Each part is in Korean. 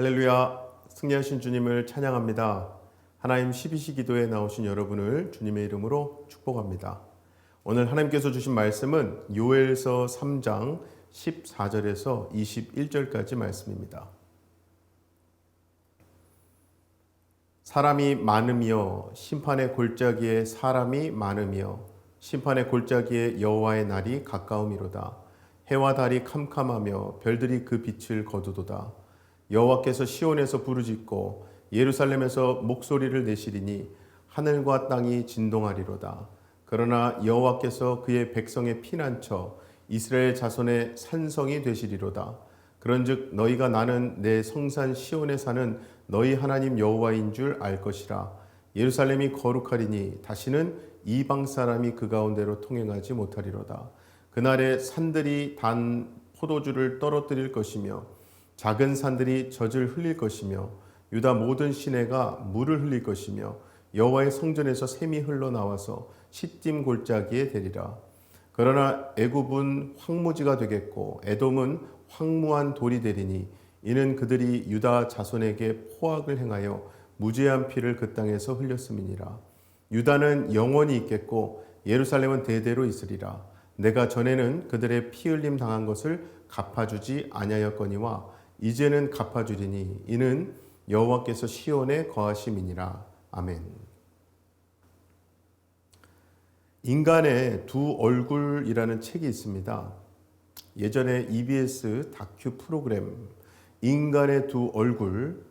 할렐루야, 승리하신 주님을 찬양합니다. 하나님 12시 기도에 나오신 여러분을 주님의 이름으로 축복합니다. 오늘 하나님께서 주신 말씀은 요엘서 3장 14절에서 21절까지 말씀입니다. 사람이 많으며 심판의 골짜기에 사람이 많으며 심판의 골짜기에 여호와의 날이 가까움이로다. 해와 달이 캄캄하며 별들이 그 빛을 거두도다. 여호와께서 시온에서 부르짖고 예루살렘에서 목소리를 내시리니 하늘과 땅이 진동하리로다. 그러나 여호와께서 그의 백성의 피난처 이스라엘 자손의 산성이 되시리로다. 그런즉 너희가 나는 내 성산 시온에 사는 너희 하나님 여호와인 줄 알 것이라. 예루살렘이 거룩하리니 다시는 이방 사람이 그 가운데로 통행하지 못하리로다. 그날에 산들이 단 포도주를 떨어뜨릴 것이며 작은 산들이 젖을 흘릴 것이며 유다 모든 시내가 물을 흘릴 것이며 여호와의 성전에서 샘이 흘러나와서 시딤 골짜기에 되리라. 그러나 애굽은 황무지가 되겠고 에돔은 황무한 돌이 되리니 이는 그들이 유다 자손에게 포악을 행하여 무죄한 피를 그 땅에서 흘렸음이니라. 유다는 영원히 있겠고 예루살렘은 대대로 있으리라. 내가 전에는 그들의 피 흘림 당한 것을 갚아주지 아니하였거니와 이제는 갚아주리니 이는 여호와께서 시온에 거하심이니라. 아멘. 인간의 두 얼굴이라는 책이 있습니다. 예전에 EBS 다큐 프로그램 인간의 두 얼굴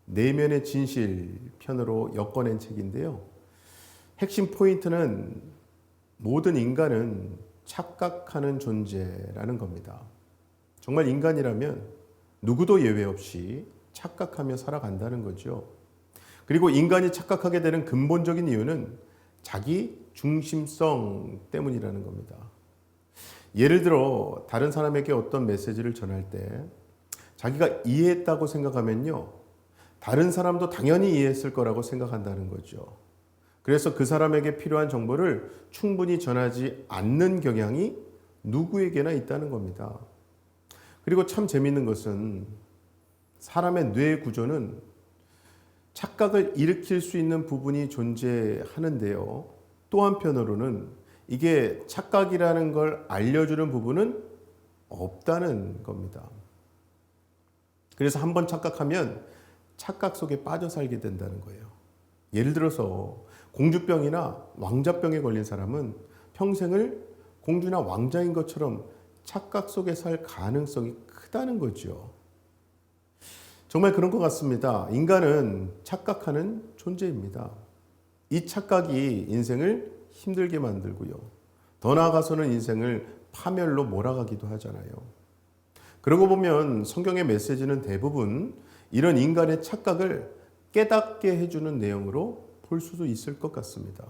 내면의 진실 편으로 엮어낸 책인데요. 핵심 포인트는 모든 인간은 착각하는 존재라는 겁니다. 정말 인간이라면 누구도 예외 없이 착각하며 살아간다는 거죠. 그리고 인간이 착각하게 되는 근본적인 이유는 자기 중심성 때문이라는 겁니다. 예를 들어 다른 사람에게 어떤 메시지를 전할 때 자기가 이해했다고 생각하면요, 다른 사람도 당연히 이해했을 거라고 생각한다는 거죠. 그래서 그 사람에게 필요한 정보를 충분히 전하지 않는 경향이 누구에게나 있다는 겁니다. 그리고 참 재미있는 것은 사람의 뇌 구조는 착각을 일으킬 수 있는 부분이 존재하는데요. 또 한편으로는 이게 착각이라는 걸 알려주는 부분은 없다는 겁니다. 그래서 한번 착각하면 착각 속에 빠져 살게 된다는 거예요. 예를 들어서 공주병이나 왕자병에 걸린 사람은 평생을 공주나 왕자인 것처럼 착각 속에 살 가능성이 크다는 거죠. 정말 그런 것 같습니다. 인간은 착각하는 존재입니다. 이 착각이 인생을 힘들게 만들고요. 더 나아가서는 인생을 파멸로 몰아가기도 하잖아요. 그러고 보면 성경의 메시지는 대부분 이런 인간의 착각을 깨닫게 해주는 내용으로 볼 수도 있을 것 같습니다.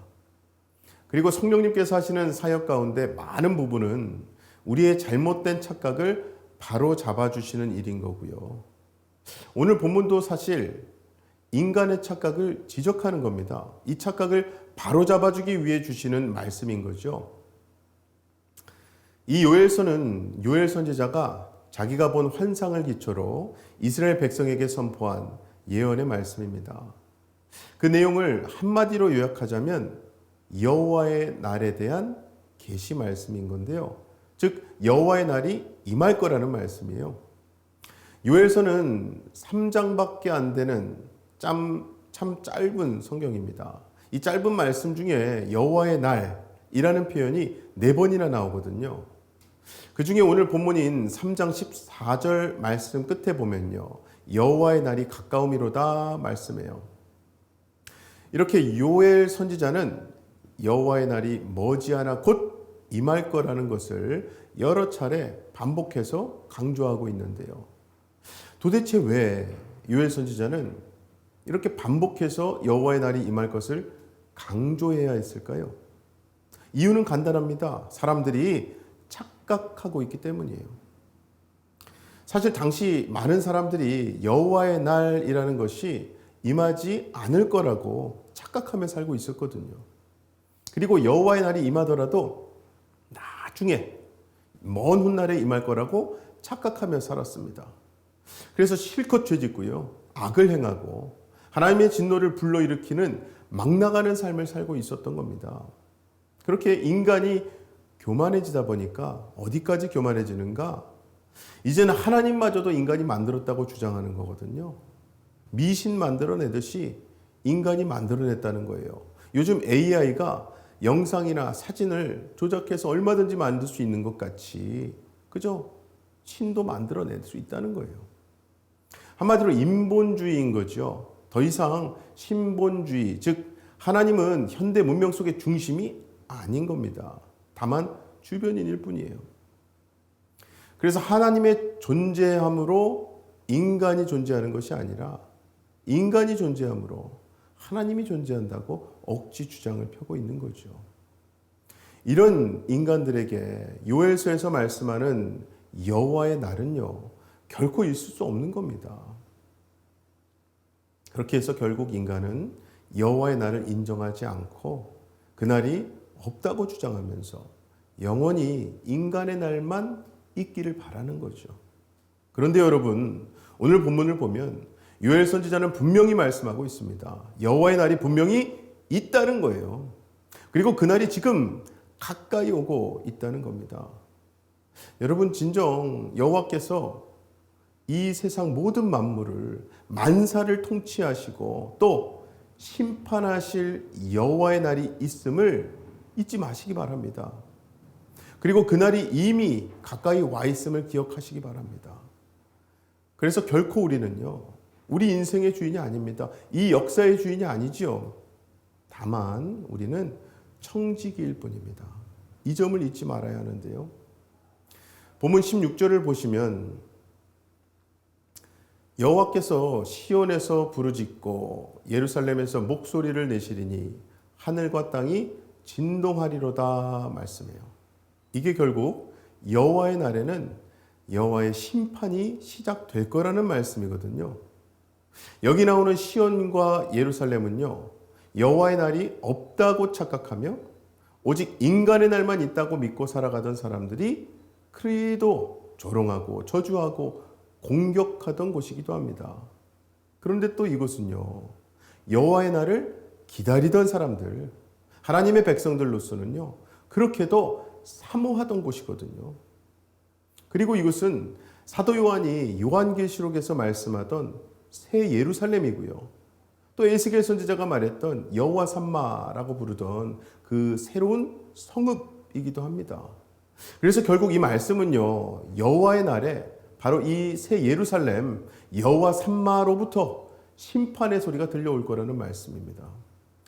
그리고 성령님께서 하시는 사역 가운데 많은 부분은 우리의 잘못된 착각을 바로 잡아주시는 일인 거고요. 오늘 본문도 사실 인간의 착각을 지적하는 겁니다. 이 착각을 바로 잡아주기 위해 주시는 말씀인 거죠. 이 요엘서는 요엘 선지자가 자기가 본 환상을 기초로 이스라엘 백성에게 선포한 예언의 말씀입니다. 그 내용을 한마디로 요약하자면 여호와의 날에 대한 계시 말씀인 건데요. 즉 여호와의 날이 임할 거라는 말씀이에요. 요엘서는 3장밖에 안 되는 참 짧은 성경입니다. 이 짧은 말씀 중에 여호와의 날이라는 표현이 4번이나 나오거든요. 그 중에 오늘 본문인 3장 14절 말씀 끝에 보면요, 여호와의 날이 가까움이로다 말씀해요. 이렇게 요엘 선지자는 여호와의 날이 머지않아 곧 임할 거라는 것을 여러 차례 반복해서 강조하고 있는데요. 도대체 왜 요엘 선지자는 이렇게 반복해서 여호와의 날이 임할 것을 강조해야 했을까요? 이유는 간단합니다. 사람들이 착각하고 있기 때문이에요. 사실 당시 많은 사람들이 여호와의 날이라는 것이 임하지 않을 거라고 착각하며 살고 있었거든요. 그리고 여호와의 날이 임하더라도 나중에 먼 훗날에 임할 거라고 착각하며 살았습니다. 그래서 실컷 죄짓고요. 악을 행하고 하나님의 진노를 불러일으키는 막 나가는 삶을 살고 있었던 겁니다. 그렇게 인간이 교만해지다 보니까 어디까지 교만해지는가? 이제는 하나님마저도 인간이 만들었다고 주장하는 거거든요. 미신 만들어내듯이 인간이 만들어냈다는 거예요. 요즘 AI가 영상이나 사진을 조작해서 얼마든지 만들 수 있는 것 같이, 그죠? 신도 만들어낼 수 있다는 거예요. 한마디로 인본주의인 거죠. 더 이상 신본주의, 즉 하나님은 현대 문명 속의 중심이 아닌 겁니다. 다만 주변인일 뿐이에요. 그래서 하나님의 존재함으로 인간이 존재하는 것이 아니라 인간이 존재함으로 하나님이 존재한다고 억지 주장을 펴고 있는 거죠. 이런 인간들에게 요엘서에서 말씀하는 여호와의 날은요, 결코 있을 수 없는 겁니다. 그렇게 해서 결국 인간은 여호와의 날을 인정하지 않고 그날이 없다고 주장하면서 영원히 인간의 날만 있기를 바라는 거죠. 그런데 여러분, 오늘 본문을 보면 요엘 선지자는 분명히 말씀하고 있습니다. 여호와의 날이 분명히 있다는 거예요. 그리고 그날이 지금 가까이 오고 있다는 겁니다. 여러분, 진정 여호와께서 이 세상 모든 만물을 만사를 통치하시고 또 심판하실 여호와의 날이 있음을 잊지 마시기 바랍니다. 그리고 그날이 이미 가까이 와 있음을 기억하시기 바랍니다. 그래서 결코 우리는요, 우리 인생의 주인이 아닙니다. 이 역사의 주인이 아니지요. 다만 우리는 청지기일 뿐입니다. 이 점을 잊지 말아야 하는데요. 본문 16절을 보시면 여호와께서 시온에서 부르짖고 예루살렘에서 목소리를 내시리니 하늘과 땅이 진동하리로다 말씀해요. 이게 결국 여호와의 날에는 여호와의 심판이 시작될 거라는 말씀이거든요. 여기 나오는 시온과 예루살렘은요, 여호와의 날이 없다고 착각하며 오직 인간의 날만 있다고 믿고 살아가던 사람들이 그리도 조롱하고 저주하고 공격하던 곳이기도 합니다. 그런데 또 이곳은요, 여호와의 날을 기다리던 사람들, 하나님의 백성들로서는요, 그렇게도 사모하던 곳이거든요. 그리고 이곳은 사도 요한이 요한계시록에서 말씀하던 새 예루살렘이고요. 또 에스겔 선지자가 말했던 여호와 삼마라고 부르던 그 새로운 성읍이기도 합니다. 그래서 결국 이 말씀은요, 여호와의 날에 바로 이 새 예루살렘 여호와 삼마로부터 심판의 소리가 들려올 거라는 말씀입니다.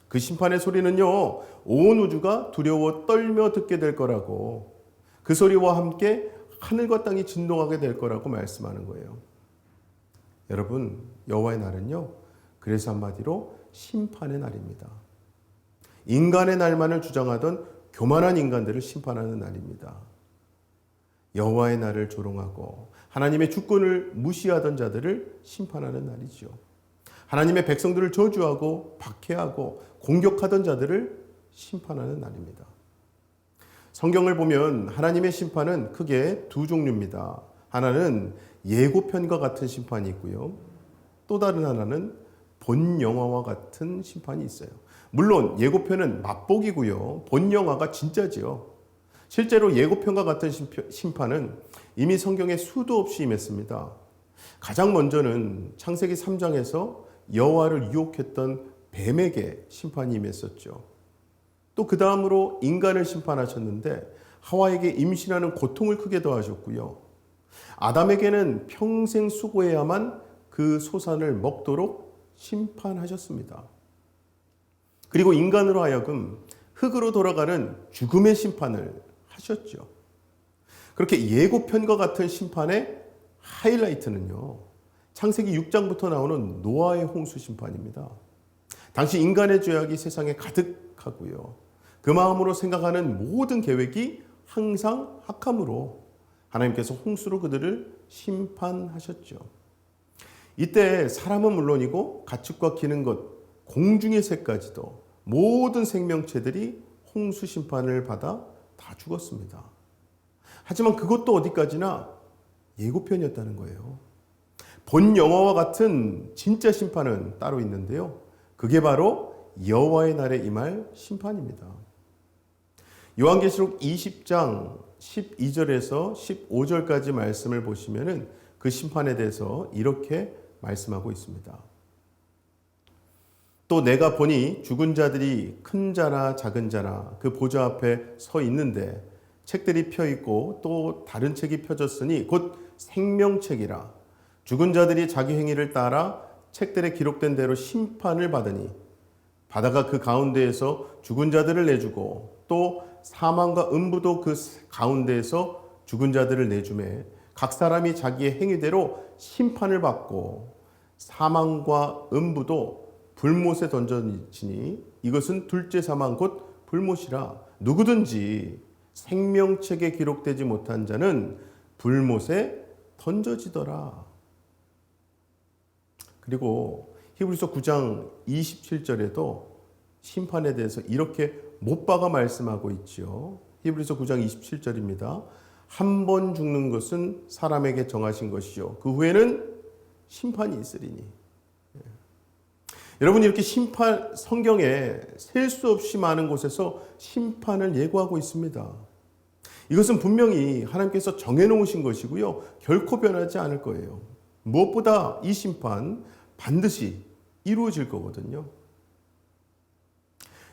그 심판의 소리는요, 온 우주가 두려워 떨며 듣게 될 거라고, 그 소리와 함께 하늘과 땅이 진동하게 될 거라고 말씀하는 거예요. 여러분, 여호와의 날은요, 그래서 한마디로 심판의 날입니다. 인간의 날만을 주장하던 교만한 인간들을 심판하는 날입니다. 여호와의 날을 조롱하고 하나님의 주권을 무시하던 자들을 심판하는 날이죠. 하나님의 백성들을 저주하고 박해하고 공격하던 자들을 심판하는 날입니다. 성경을 보면 하나님의 심판은 크게 두 종류입니다. 하나는 예고편과 같은 심판이 있고요. 또 다른 하나는 본영화와 같은 심판이 있어요. 물론 예고편은 맛보기고요. 본영화가 진짜지요. 실제로 예고편과 같은 심판은 이미 성경에 수도 없이 임했습니다. 가장 먼저는 창세기 3장에서 여호와를 유혹했던 뱀에게 심판이 임했었죠. 또 그 다음으로 인간을 심판하셨는데 하와에게 임신하는 고통을 크게 더하셨고요. 아담에게는 평생 수고해야만 그 소산을 먹도록 심판하셨습니다. 그리고 인간으로 하여금 흙으로 돌아가는 죽음의 심판을 하셨죠. 그렇게 예고편과 같은 심판의 하이라이트는요, 창세기 6장부터 나오는 노아의 홍수 심판입니다. 당시 인간의 죄악이 세상에 가득하고요. 그 마음으로 생각하는 모든 계획이 항상 악함으로 하나님께서 홍수로 그들을 심판하셨죠. 이때 사람은 물론이고 가축과 기는 것, 공중의 새까지도 모든 생명체들이 홍수 심판을 받아 다 죽었습니다. 하지만 그것도 어디까지나 예고편이었다는 거예요. 본 영화와 같은 진짜 심판은 따로 있는데요. 그게 바로 여호와의 날에 임할 심판입니다. 요한계시록 20장 12절에서 15절까지 말씀을 보시면은 그 심판에 대해서 이렇게 말씀하고 있습니다. 또 내가 보니 죽은 자들이 큰 자나 작은 자나 그 보좌 앞에 서 있는데 책들이 펴 있고 또 다른 책이 펴졌으니 곧 생명책이라. 죽은 자들이 자기 행위를 따라 책들에 기록된 대로 심판을 받으니 바다가 그 가운데에서 죽은 자들을 내주고 또 사망과 음부도 그 가운데에서 죽은 자들을 내주매 각 사람이 자기의 행위대로 심판을 받고 사망과 음부도 불못에 던져지니 이것은 둘째 사망 곧 불못이라. 누구든지 생명책에 기록되지 못한 자는 불못에 던져지더라. 그리고 히브리서 9장 27절에도 심판에 대해서 이렇게 못 박아 말씀하고 있죠. 히브리서 9장 27절입니다. 한 번 죽는 것은 사람에게 정하신 것이요 그 후에는 심판이 있으리니. 여러분, 이렇게 심판, 성경에 셀 수 없이 많은 곳에서 심판을 예고하고 있습니다. 이것은 분명히 하나님께서 정해놓으신 것이고요, 결코 변하지 않을 거예요. 무엇보다 이 심판 반드시 이루어질 거거든요.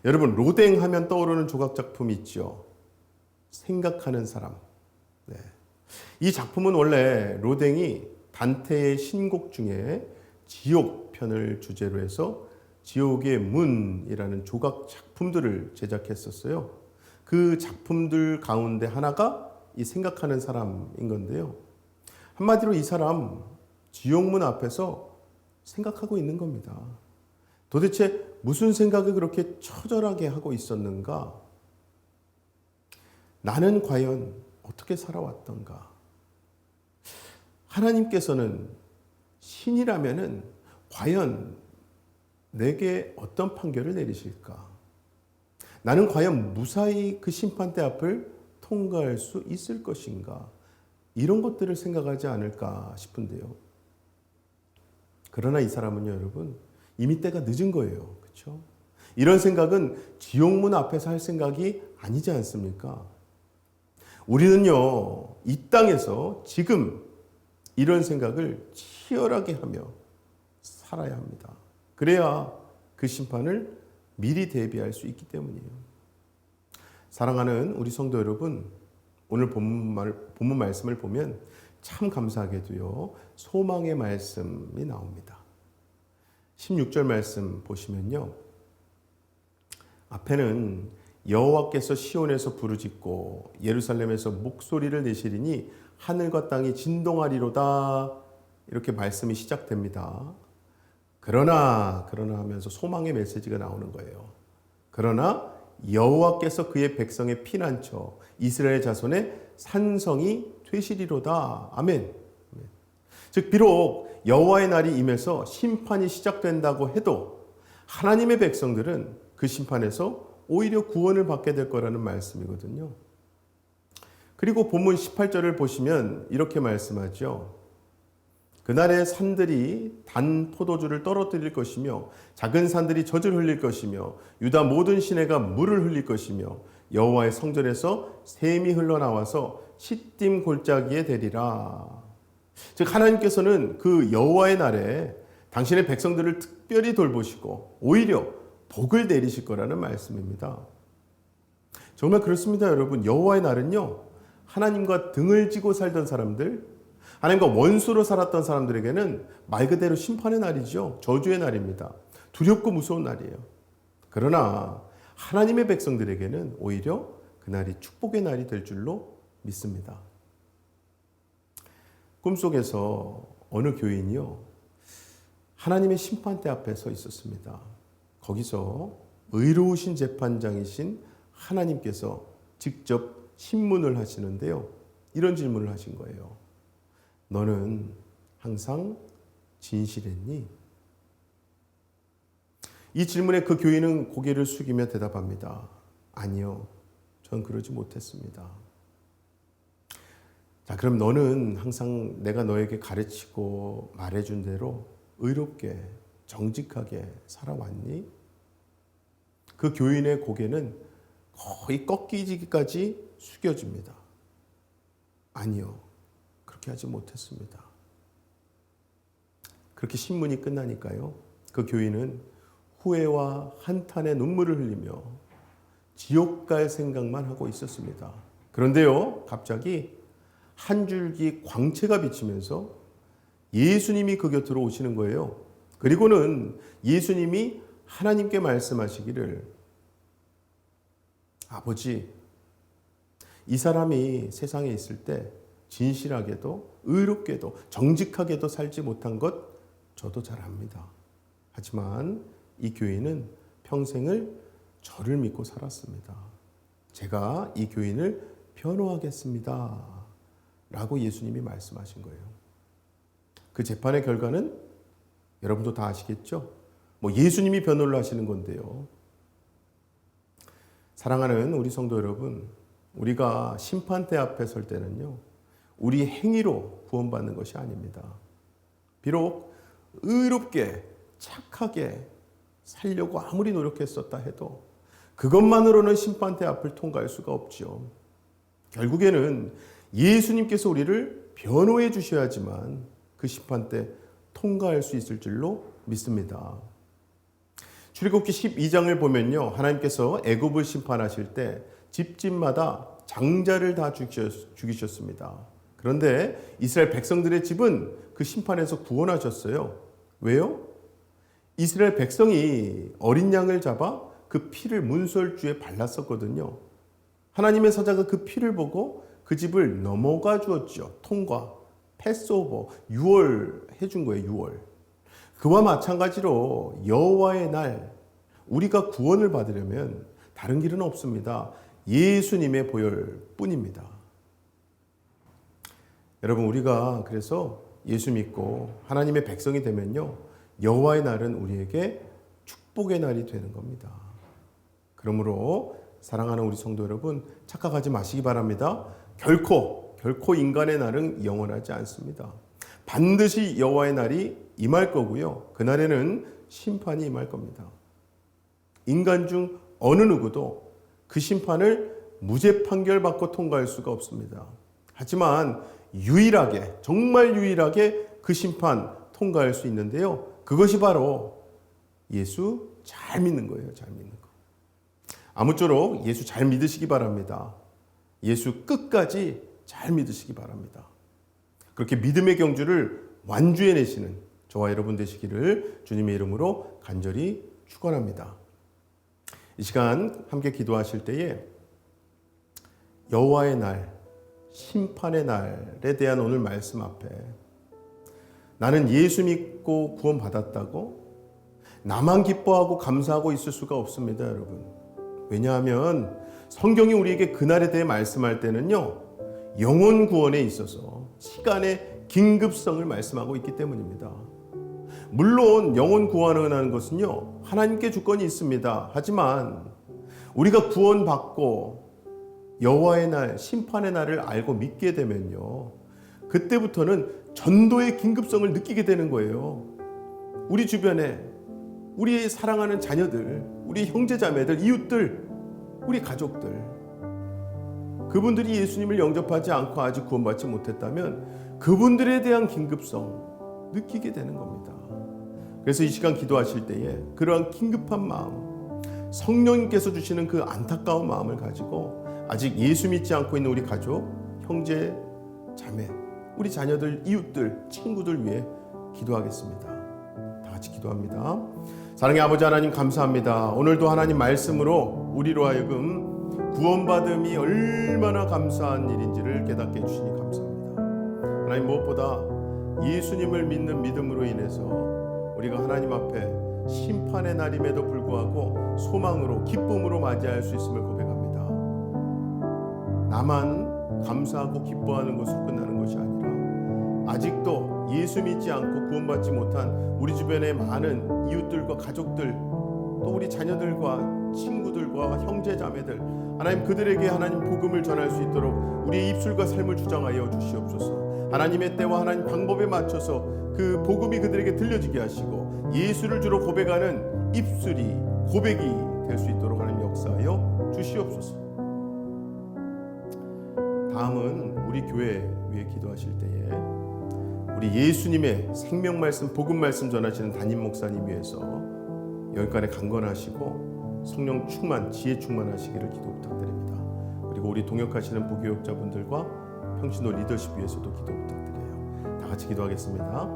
여러분, 로댕 하면 떠오르는 조각작품이 있죠. 생각하는 사람. 네. 이 작품은 원래 로댕이 단테의 신곡 중에 지옥 편을 주제로 해서 지옥의 문이라는 조각 작품들을 제작했었어요. 그 작품들 가운데 하나가 이 생각하는 사람인 건데요. 한마디로 이 사람 지옥문 앞에서 생각하고 있는 겁니다. 도대체 무슨 생각을 그렇게 처절하게 하고 있었는가? 나는 과연 어떻게 살아왔던가? 하나님께서는 신이라면은 과연 내게 어떤 판결을 내리실까? 나는 과연 무사히 그 심판대 앞을 통과할 수 있을 것인가? 이런 것들을 생각하지 않을까 싶은데요. 그러나 이 사람은요, 여러분, 이미 때가 늦은 거예요. 그렇죠? 이런 생각은 지옥문 앞에서 할 생각이 아니지 않습니까? 우리는요, 이 땅에서 지금 이런 생각을 치열하게 하며 살아야 합니다. 그래야 그 심판을 미리 대비할 수 있기 때문이에요. 사랑하는 우리 성도 여러분, 오늘 본문 말씀을 보면 참 감사하게도요, 소망의 말씀이 나옵니다. 16절 말씀 보시면요, 앞에는 여호와께서 시온에서 부르짖고 예루살렘에서 목소리를 내시리니 하늘과 땅이 진동하리로다, 이렇게 말씀이 시작됩니다. 그러나 하면서 소망의 메시지가 나오는 거예요. 그러나 여호와께서 그의 백성의 피난처 이스라엘 자손의 산성이 되시리로다. 아멘. 즉 비록 여호와의 날이 임해서 심판이 시작된다고 해도 하나님의 백성들은 그 심판에서 오히려 구원을 받게 될 거라는 말씀이거든요. 그리고 본문 18절을 보시면 이렇게 말씀하죠. 그날의 산들이 단 포도주를 떨어뜨릴 것이며 작은 산들이 젖을 흘릴 것이며 유다 모든 시내가 물을 흘릴 것이며 여호와의 성전에서 샘이 흘러나와서 시딤 골짜기에 대리라. 즉 하나님께서는 그 여호와의 날에 당신의 백성들을 특별히 돌보시고 오히려 복을 내리실 거라는 말씀입니다. 정말 그렇습니다, 여러분. 여호와의 날은요, 하나님과 등을 지고 살던 사람들, 하나님과 원수로 살았던 사람들에게는 말 그대로 심판의 날이죠. 저주의 날입니다. 두렵고 무서운 날이에요. 그러나 하나님의 백성들에게는 오히려 그날이 축복의 날이 될 줄로 믿습니다. 꿈속에서 어느 교인이요, 하나님의 심판대 앞에 서 있었습니다. 거기서 의로우신 재판장이신 하나님께서 직접 신문을 하시는데요, 이런 질문을 하신 거예요. 너는 항상 진실했니? 이 질문에 그 교인은 고개를 숙이며 대답합니다. 아니요, 전 그러지 못했습니다. 자, 그럼 너는 항상 내가 너에게 가르치고 말해준 대로 의롭게 정직하게 살아왔니? 그 교인의 고개는 거의 꺾이기까지 숙여집니다. 아니요, 그렇게 하지 못했습니다. 그렇게 신문이 끝나니까요, 그 교인은 후회와 한탄의 눈물을 흘리며 지옥 갈 생각만 하고 있었습니다. 그런데요, 갑자기 한 줄기 광채가 비치면서 예수님이 그 곁으로 오시는 거예요. 그리고는 예수님이 하나님께 말씀하시기를, 아버지, 이 사람이 세상에 있을 때 진실하게도 의롭게도 정직하게도 살지 못한 것 저도 잘 압니다. 하지만 이 교인은 평생을 저를 믿고 살았습니다. 제가 이 교인을 변호하겠습니다. 라고 예수님이 말씀하신 거예요. 그 재판의 결과는 여러분도 다 아시겠죠? 예수님이 변호를 하시는 건데요. 사랑하는 우리 성도 여러분, 우리가 심판대 앞에 설 때는요, 우리 행위로 구원받는 것이 아닙니다. 비록 의롭게 착하게 살려고 아무리 노력했었다 해도 그것만으로는 심판대 앞을 통과할 수가 없죠. 결국에는 예수님께서 우리를 변호해 주셔야지만 그 심판대 통과할 수 있을 줄로 믿습니다. 출애굽기 12장을 보면요, 하나님께서 애굽을 심판하실 때 집집마다 장자를 다 죽이셨습니다. 그런데 이스라엘 백성들의 집은 그 심판에서 구원하셨어요. 왜요? 이스라엘 백성이 어린 양을 잡아 그 피를 문설주에 발랐었거든요. 하나님의 사자가 그 피를 보고 그 집을 넘어가 주었죠. 통과, 패스오버, 유월해 준 거예요. 유월. 그와 마찬가지로 여호와의 날, 우리가 구원을 받으려면 다른 길은 없습니다. 예수님의 보혈뿐입니다. 여러분, 우리가 그래서 예수 믿고 하나님의 백성이 되면요, 여호와의 날은 우리에게 축복의 날이 되는 겁니다. 그러므로 사랑하는 우리 성도 여러분, 착각하지 마시기 바랍니다. 결코 인간의 날은 영원하지 않습니다. 반드시 여호와의 날이 임할 거고요, 그날에는 심판이 임할 겁니다. 인간 중 어느 누구도 그 심판을 무죄 판결받고 통과할 수가 없습니다. 하지만 유일하게, 정말 유일하게 그 심판 통과할 수 있는데요, 그것이 바로 예수 잘 믿는 거예요. 잘 믿는 거. 아무쪼록 예수 잘 믿으시기 바랍니다. 예수 끝까지 잘 믿으시기 바랍니다. 그렇게 믿음의 경주를 완주해내시는 저와 여러분 되시기를 주님의 이름으로 간절히 축원합니다. 이 시간 함께 기도하실 때에 여호와의 날, 심판의 날에 대한 오늘 말씀 앞에 나는 예수 믿고 구원받았다고 나만 기뻐하고 감사하고 있을 수가 없습니다, 여러분. 왜냐하면 성경이 우리에게 그날에 대해 말씀할 때는요, 영혼 구원에 있어서 시간의 긴급성을 말씀하고 있기 때문입니다. 물론 영혼 구원하는 것은요, 하나님께 주권이 있습니다. 하지만 우리가 구원받고 여호와의 날, 심판의 날을 알고 믿게 되면요, 그때부터는 전도의 긴급성을 느끼게 되는 거예요. 우리 주변에 우리 사랑하는 자녀들, 우리 형제자매들, 이웃들, 우리 가족들, 그분들이 예수님을 영접하지 않고 아직 구원받지 못했다면 그분들에 대한 긴급성 느끼게 되는 겁니다. 그래서 이 시간 기도하실 때에 그러한 긴급한 마음, 성령님께서 주시는 그 안타까운 마음을 가지고 아직 예수 믿지 않고 있는 우리 가족, 형제, 자매, 우리 자녀들, 이웃들, 친구들 위해 기도하겠습니다. 다 같이 기도합니다. 사랑의 아버지 하나님, 감사합니다. 오늘도 하나님 말씀으로 우리로 하여금 구원받음이 얼마나 감사한 일인지를 깨닫게 해주시니 감사합니다. 하나님, 무엇보다 예수님을 믿는 믿음으로 인해서 우리가 하나님 앞에 심판의 날임에도 불구하고 소망으로, 기쁨으로 맞이할 수 있음을 고백합니다. 나만 감사하고 기뻐하는 것으로 끝나는 것이 아니라 아직도 예수 믿지 않고 구원받지 못한 우리 주변의 많은 이웃들과 가족들, 또 우리 자녀들과 친구들과 형제 자매들, 하나님 그들에게 하나님 복음을 전할 수 있도록 우리의 입술과 삶을 주장하여 주시옵소서. 하나님의 때와 하나님 방법에 맞춰서 그 복음이 그들에게 들려지게 하시고 예수를 주로 고백하는 입술이 고백이 될 수 있도록 하나님 역사하여 주시옵소서. 다음은 우리 교회 위해 기도하실 때에 우리 예수님의 생명 말씀, 복음 말씀 전하시는 담임 목사님 위해서 여기까지 강건하시고 성령 충만, 지혜 충만하시기를 기도 부탁드립니다. 그리고 우리 동역하시는 부교역자분들과 평신도 리더십 위해서도 기도 부탁드려요. 다 같이 기도하겠습니다.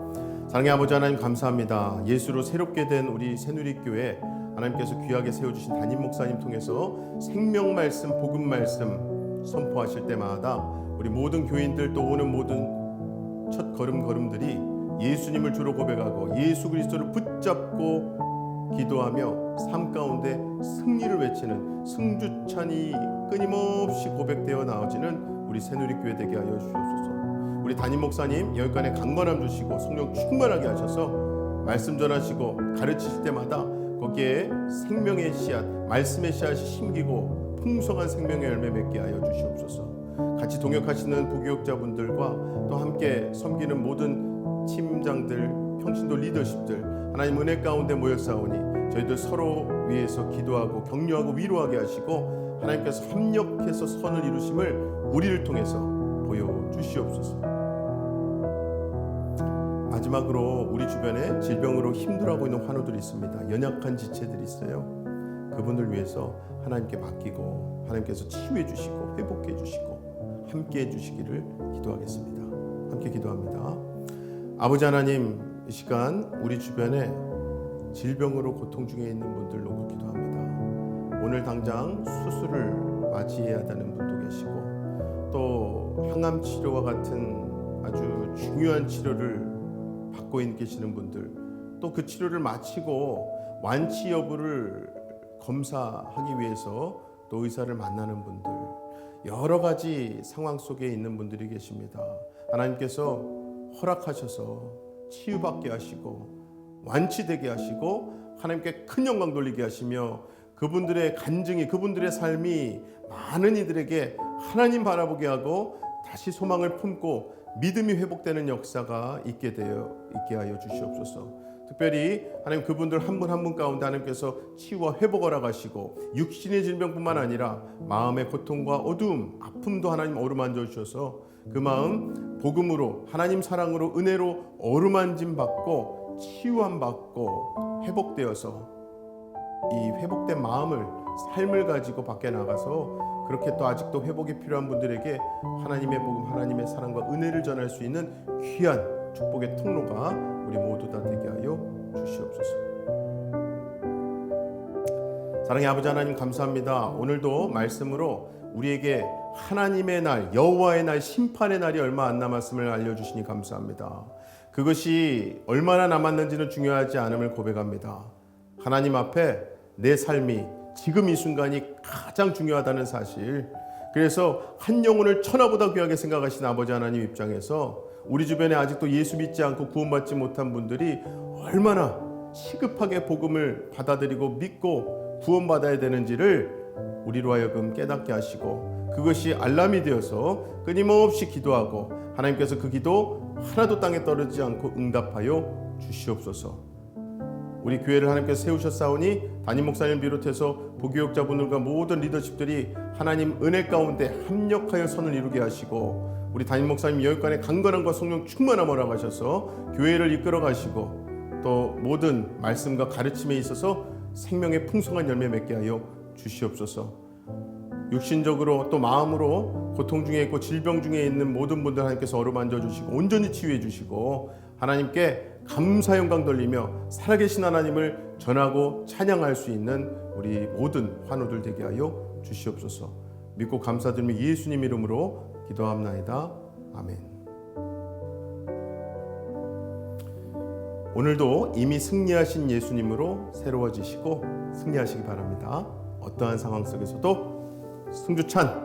사랑의 아버지 하나님 감사합니다. 예수로 새롭게 된 우리 새누리교회 하나님께서 귀하게 세워주신 담임 목사님 통해서 생명 말씀, 복음 말씀 선포하실 때마다 우리 모든 교인들 또 오는 모든 첫 걸음들이 예수님을 주로 고백하고 예수 그리스도를 붙잡고 기도하며 삶 가운데 승리를 외치는 승주찬이 끊임없이 고백되어 나아지는 우리 새누리교회 되게 하여 주옵소서. 우리 담임 목사님 여기까지 강건함 주시고 성령 충만하게 하셔서 말씀 전하시고 가르치실 때마다 거기에 생명의 씨앗, 말씀의 씨앗이 심기고 풍성한 생명의 열매 맺게 하여 주시옵소서. 같이 동역하시는 부교역자분들과 또 함께 섬기는 모든 팀장들, 평신도 리더십들 하나님 은혜 가운데 모였사오니 저희들 서로 위해서 기도하고 격려하고 위로하게 하시고 하나님께서 합력해서 선을 이루심을 우리를 통해서 보여주시옵소서. 마지막으로 우리 주변에 질병으로 힘들어하고 있는 환우들이 있습니다. 연약한 지체들이 있어요. 그분들 위해서 하나님께 맡기고 하나님께서 치유해 주시고 회복해 주시고 함께 해 주시기를 기도하겠습니다. 함께 기도합니다. 아버지 하나님, 이 시간 우리 주변에 질병으로 고통 중에 있는 분들 놓고 기도합니다. 오늘 당장 수술을 맞이해야 하는 분도 계시고 또 항암 치료와 같은 아주 중요한 치료를 받고 계시는 분들, 또 그 치료를 마치고 완치 여부를 검사하기 위해서 또 의사를 만나는 분들, 여러 가지 상황 속에 있는 분들이 계십니다. 하나님께서 허락하셔서 치유받게 하시고 완치되게 하시고 하나님께 큰 영광 돌리게 하시며 그분들의 간증이, 그분들의 삶이 많은 이들에게 하나님 바라보게 하고 다시 소망을 품고 믿음이 회복되는 역사가 있게 하여 주시옵소서. 특별히 하나님 그분들 한 분 한 분 가운데 하나님께서 치유와 회복을 허락하시고 육신의 질병뿐만 아니라 마음의 고통과 어두움, 아픔도 하나님 어루만져 주셔서 그 마음 복음으로 하나님 사랑으로 은혜로 어루만짐 받고 치유함 받고 회복되어서 이 회복된 마음을 삶을 가지고 밖에 나가서 그렇게 또 아직도 회복이 필요한 분들에게 하나님의 복음, 하나님의 사랑과 은혜를 전할 수 있는 귀한 축복의 통로가 우리 모두 다 되게 하여 주시옵소서. 사랑의 아버지 하나님 감사합니다. 오늘도 말씀으로 우리에게 하나님의 날, 여호와의 날, 심판의 날이 얼마 안 남았음을 알려주시니 감사합니다. 그것이 얼마나 남았는지는 중요하지 않음을 고백합니다. 하나님 앞에 내 삶이 지금 이 순간이 가장 중요하다는 사실, 그래서 한 영혼을 천하보다 귀하게 생각하신 아버지 하나님 입장에서 우리 주변에 아직도 예수 믿지 않고 구원받지 못한 분들이 얼마나 시급하게 복음을 받아들이고 믿고 구원받아야 되는지를 우리로 하여금 깨닫게 하시고 그것이 알람이 되어서 끊임없이 기도하고 하나님께서 그 기도 하나도 땅에 떨어지지 않고 응답하여 주시옵소서. 우리 교회를 하나님께서 세우셨사오니 담임 목사님 비롯해서 부교역자분들과 모든 리더십들이 하나님 은혜 가운데 합력하여 선을 이루게 하시고 우리 담임 목사님 여기까지 강건함과 성령 충만함을 허락하셔서 교회를 이끌어 가시고 또 모든 말씀과 가르침에 있어서 생명의 풍성한 열매 맺게 하여 주시옵소서. 육신적으로 또 마음으로 고통 중에 있고 질병 중에 있는 모든 분들 하나님께서 어루만져 주시고 온전히 치유해 주시고 하나님께 감사 영광 돌리며 살아계신 하나님을 전하고 찬양할 수 있는 우리 모든 환우들 되게 하여 주시옵소서. 믿고 감사드리며 예수님 이름으로 기도합나이다. 아멘. 오늘도 이미 승리하신 예수님으로 새로워지시고 승리하시기 바랍니다. 어떠한 상황 속에서도 승주찬